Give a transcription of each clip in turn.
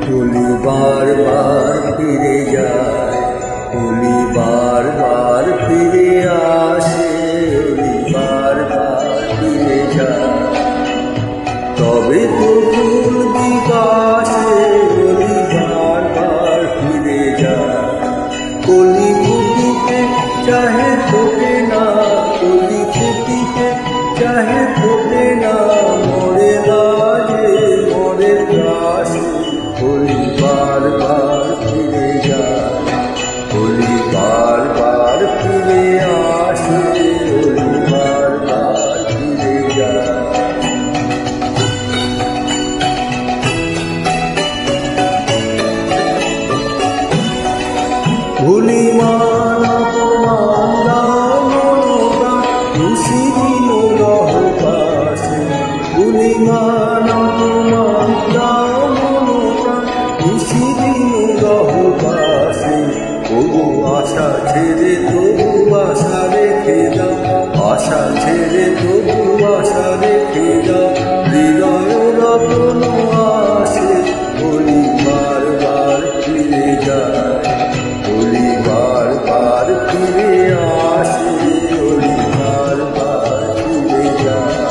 होली बार बार फिरे जाए, होली बार बार फिरे आसे, होली बार बार फिरे जाए, तबे तो ফুল বিকাশে होली बार बार फिरे जाए। कली ফুটিতে चाहे ফোটে না, कली ফুটিতে चाहे ফোটে না, মরে না যে মরে প্রাসে, होली बार बार फिरे जाए, होली बार बार फिरे आसे, होली बार बार फिरे जाए। भूली माना प्रमाण दामोगा, उसी दिन रह पासे, भूली माना प्रमाण दामोगा, उसी दिन रह पासे। तबु आशा छेड़े तबु आशा रेखे दाओ, आशा छेड़े तबु आशा रेखे दाओ, हृदय रतन आसे, होली बार बार फिरे जाए, होली बार बार फिरे आसे, होली बार बार फिरे जाए।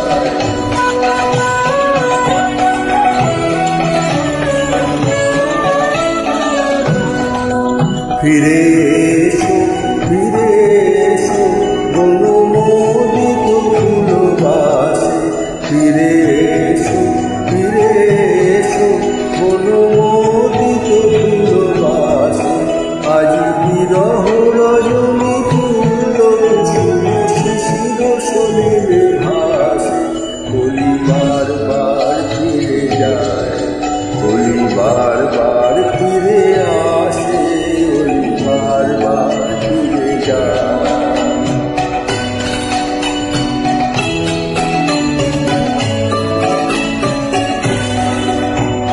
फिरे एसो বনমোদিত ফুলবাসে, फिरे एसो বনমোদিত ফুলবাসে। আজ বিরহ রজনী ফুল শিশির শরীরে ভাসে, होली बार बार फिरे जाए, होली बार बार फिरे आसे, होली बार बार फिरे जाए।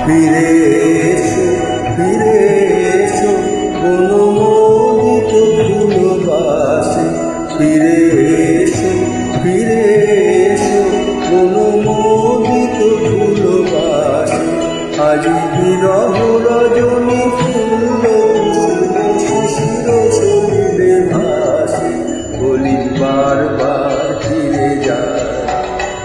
फिरे एसो বনমোদিত ফুলবাসে, फिरे एसो বনমোদিত ফুলবাসে। আজ বিরহ রজনী ফুল শিশির শরীরে ভাসে, होली बार बार फिरे जाए,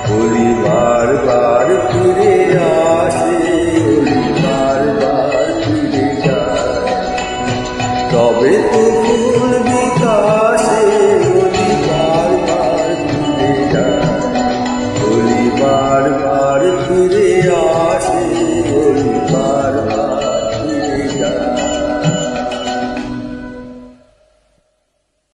होली बार बार फिरे आसे, होली बार बार फिरे जाए, तबे तो ফুল